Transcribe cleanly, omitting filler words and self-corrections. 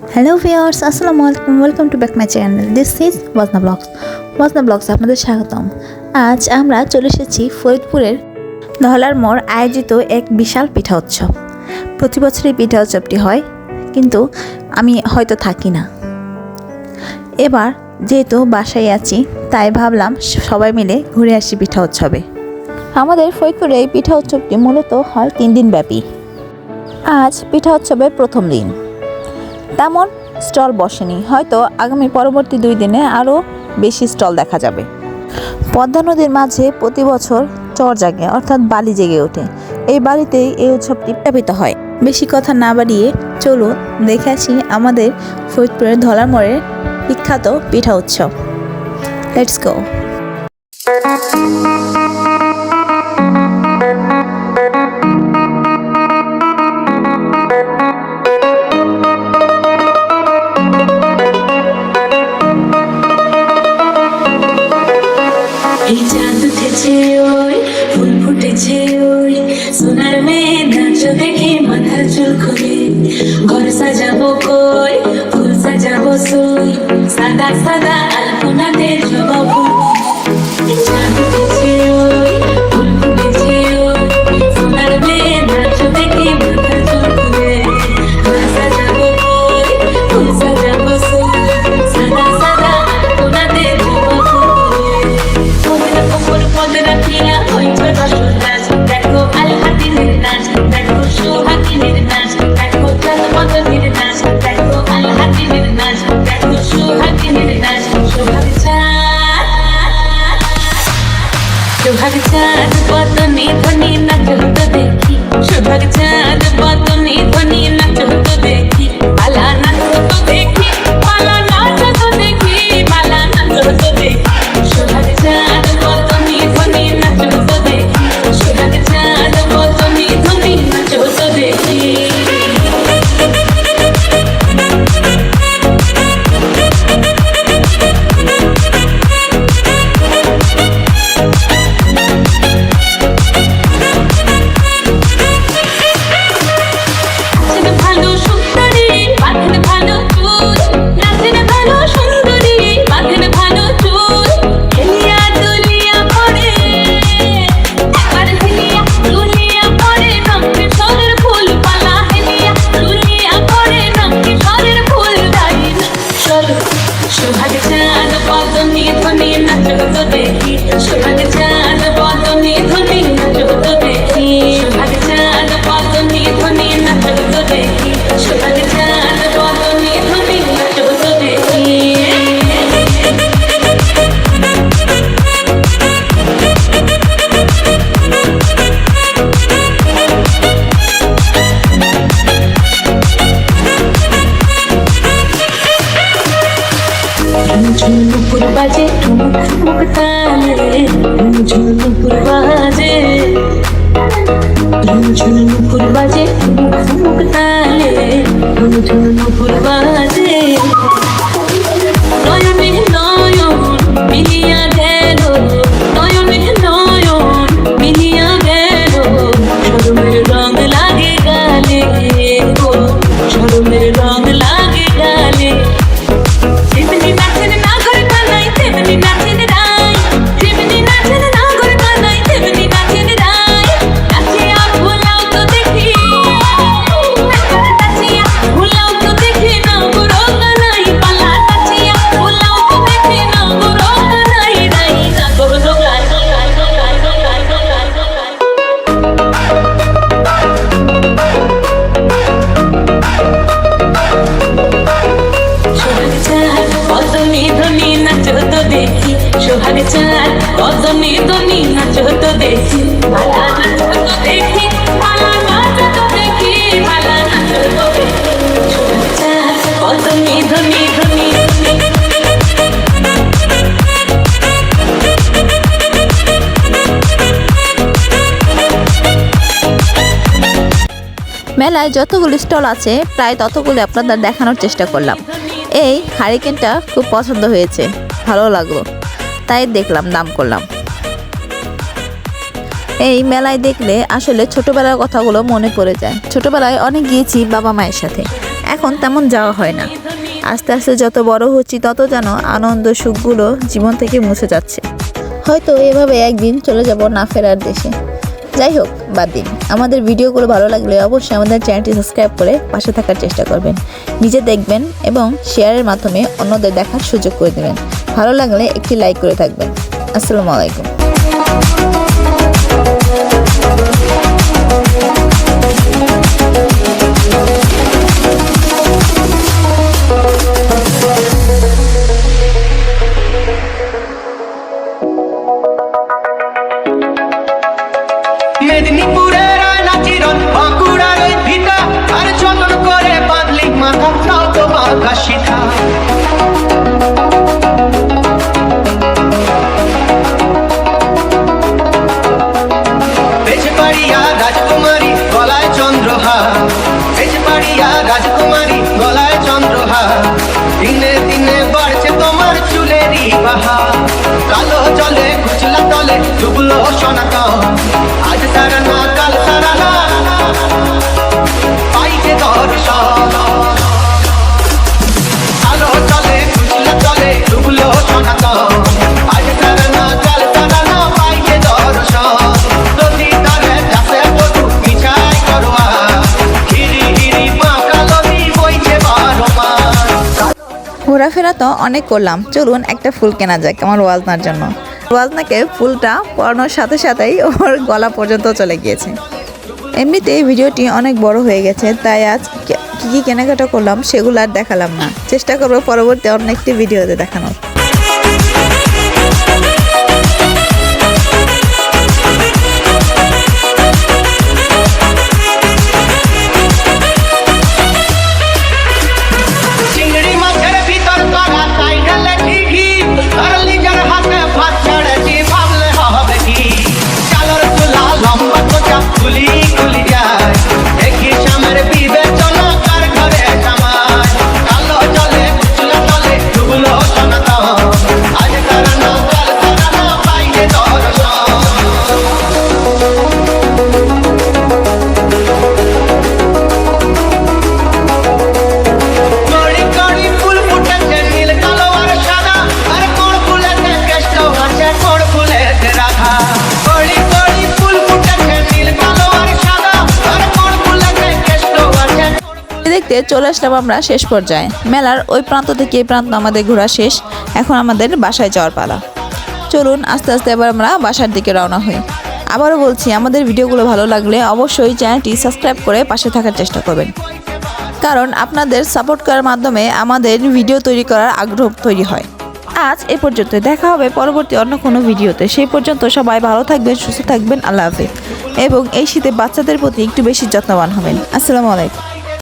Hello viewers, আসসালামু আলাইকুম। Welcome to back my channel. This is Wazna blogs. Wazna ব্লগসে আপনাদের স্বাগতম। আজ আমরা চলে এসেছি ফরিদপুরের ধলার মোড় আয়োজিত এক বিশাল পিঠা উৎসব। প্রতি বছরই পিঠা উৎসবটি হয়, কিন্তু আমি হয়তো থাকি না। এবার যেহেতু বাসায় আছি, তাই ভাবলাম সবাই মিলে ঘুরে আসি পিঠা উৎসবে। আমাদের ফরিদপুরে এই পিঠা উৎসবটি মূলত হয় 3 দিন ব্যাপী। আজ পিঠা উৎসবের প্রথম দিন। তেমন স্টল বসেনি, হয়তো আগামী পরবর্তী 2 দিনে আরও বেশি স্টল দেখা যাবে। পদ্মা নদীর মাঝে প্রতি বছর চর জাগে, অর্থাৎ বালি জেগে ওঠে। এই বালিতেই এই উৎসবটি উদযাপিত হয়। বেশি কথা না বাড়িয়ে চলুন দেখে আসি আমাদের ফরিদপুরের ধলার মোড়ের বিখ্যাত পিঠা উৎসব। Let's go. এই চাঁদ উঠেছে ওই ফুল ফুটেছে ওই সোনার মেয়ে নাচ দেখে মাথার চুল খুলে ঘর সাজাবো কই ফুল সাজাবো সই সাদা সাদা আলপনাতে জবা ফুল। এই চাঁদ উঠেছে ওই ফুল ফুটেছে ওই সোনার মেয়ে নাচ দেখে মাথার চুল খুলে ঘর সাজাবো কই ফুল সাজাবো সই সাদা সাদা আলপনাতে জবা ফুল। পদরা পিয়া হইছে রসুন নাচ, দেখো আল হাতিনের নাচ, দেখো সোহাগিনের নাচ, দেখো চাঁদ মদনের নাচ, দেখো আল হাতিনের নাচ, দেখো সোহাগিনের নাচ। সোহাগ চাঁদ বদনে ধ্বনি নাচ হতো দেখি, সোহাগ চাঁদ বদনে ধ্বনি নাচ হতো দেখি, পালা নাচ হতো দেখি, পালা নাচ হতো দেখি, পালা নাচ হতো দেখি। সোহাগ চাঁদ বদনে ধ্বনি নাচ হতো দেখি, সোহাগ চাঁদ বদনে ধ্বনি নাচ হতো দেখি। সোহাগ চাঁদ বদনে ধ্বনি নাচ হতো দেখি, সোহাগ চাঁদ বদনে ধ্বনি নাচ হতো দেখি, সোহাগ চাঁদ বদনে ধ্বনি নাচ হতো দেখি, সোহাগ চাঁদ বদনে ধ্বনি নাচ হতো দেখি। ঝুনুপুর বাজে ঠুমুক ঠুমুক তালে, ঝুনুপুর বাজে, ঝুনুপুর বাজে ঠুমুক ঠুমুক তালে, ঝুনুপুর বাজে। নয়নে নয়ন মিলিয়া গেল, নয়নে নয়ন মিলিয়া গেল, শরমের রং লাগে গালে গো, শরমের রং লাগে গালে। যেমনি নাচেন নাগর কানাই তেমনি নাচেন রাই, যেমনি নাচেন নাগর কানাই তেমনি নাচেন রাই। নাচিয়া ভোলাও তো দেখি, নাচিয়া ভোলাও তো দেখি নাগর কানাই পালা, নাচিয়া ভোলাও তো দেখি নাগর কানাই রাই নাগর দোলাই। সোহাগ চাঁদ বদনে ধ্বনি নাচ হতো দেখি, সোহাগ চাঁদ বদনে ধ্বনি নাচ হতো দেখি, পালা নাচ হতো দেখি, পালা নাচ হতো দেখি, পালা নাচ হতো দেখি। সোহাগ চাঁদ বদনে ধ্বনি ধ্বনি। মেলায় যতগুলি স্টল আছে প্রায় ততগুলি আপনাদের দেখানোর চেষ্টা করলাম। এই হারিকেনটা খুব পছন্দ হয়েছে, ভালো লাগলো, তাই দেখলাম, দাম করলাম। এই মেলায় দেখলে আসলে ছোটবেলার কথাগুলো মনে পড়ে যায়। ছোটবেলায় অনেক গিয়েছি বাবা মায়ের সাথে, এখন তেমন যাওয়া হয় না। আস্তে আস্তে যত বড় হচ্ছি তত যেন আনন্দ সুখগুলো জীবন থেকে মুছে যাচ্ছে। হয়তো এভাবে একদিন চলে যাব না ফেরার দেশে। যাই হোক, বাদ দিন। আমাদের ভিডিওগুলো ভালো লাগলে অবশ্যই আমাদের চ্যানেলটি সাবস্ক্রাইব করে পাশে থাকার চেষ্টা করবেন। নিজে দেখবেন এবং শেয়ারের মাধ্যমে অন্যদের দেখার সুযোগ করে দেবেন। ভালো লাগলে একটি লাইক করে থাকবেন। আসসালামু আলাইকুম। মেদিনীপুরের আয়না চিরন বাঁকুড়ার ওই ভিটা আর যতন করে বাঁধলি মাথা তাও তো বাঁকা শিখা বেজবাড়িয়া রাজকুমারী গলায় চন্দ্রহার, বেজবাড়িয়া রাজকুমারী গলায় চন্দ্রহার, দিনে দিনে বাড়ছে তোমার চুলেরই বাহার, কালো জলে কুচলা তলে ডুবলো সনাতন, আজ তারা না কাল তারা না পাইছে দর্শন, কালো জলে কুচলা তলে ডুবলো সনাতন, আজ তারা না কাল তারা না পাইছে দর্শন, নদী তারে যাচ্ছে বধু মিছাই করোয়া, হিরি হিরি বাঁকা নদী বইছে বারো মাস। ঘোরাফেরা তো অনেক করলাম, চলুন একটা ফুল কেনা যাক আমার ওয়াজনার জন্য। ওয়াজনাকে ফুলটা পরানোর সাথে সাথেই ওর গলা পর্যন্ত চলে গিয়েছে। এমনিতে এই ভিডিওটি অনেক বড় হয়ে গেছে, তাই আজ কি কি কেনাকাটা করলাম সেগুলো আর দেখালাম না। চেষ্টা করবো পরবর্তী অন্য একটি ভিডিওতে দেখানোর। চিংড়ি মাছের ভিতর তোরা তাই ঢালে ঠিকই, আর লিজার হাতে ভাত ছেড়েছি ভাবলে হবে কি, চালের চুলা লম্বা কোচা খুলি খুলি যায়, দেখি সামের বিবেচনা কার ঘরে জামাই, কালো জলে কুচলা তলে ডুবলো সনাতন, আজ তারা না কাল তারা না পাইছে দর্শন। কড়ি কড়ি ফুল ফুটেছে নীল কালো আর সাদা, আর কোন ফুলেতে কেষ্ট আছে কোন ফুলেতে রাধা, কড়ি কড়ি ফুল ফুটেছে নীল কালো আর সাদা, আর কোন ফুলেতে কেষ্ট আছে। দেখতে চলে আসলাম আমরা শেষ পর্যায়ে। মেলার ওই প্রান্ত থেকে এই প্রান্ত আমাদের ঘোরা শেষ। এখন আমাদের বাসায় যাওয়ার পালা। চলুন আস্তে আস্তে এবার আমরা বাসার দিকে রওনা হই। আবারও বলছি, আমাদের ভিডিওগুলো ভালো লাগলে অবশ্যই চ্যানেলটি সাবস্ক্রাইব করে পাশে থাকার চেষ্টা করবেন, কারণ আপনাদের সাপোর্ট করার মাধ্যমে আমাদের ভিডিও তৈরি করার আগ্রহ তৈরি হয়। আজ এ পর্যন্ত, দেখা হবে পরবর্তী অন্য কোনো ভিডিওতে। সেই পর্যন্ত সবাই ভালো থাকবেন, সুস্থ থাকবেন। আল্লাহ হাফেজ। এবং এই শীতে বাচ্চাদের প্রতি একটু বেশি যত্নবান হবেন। আসসালামু আলাইকুম।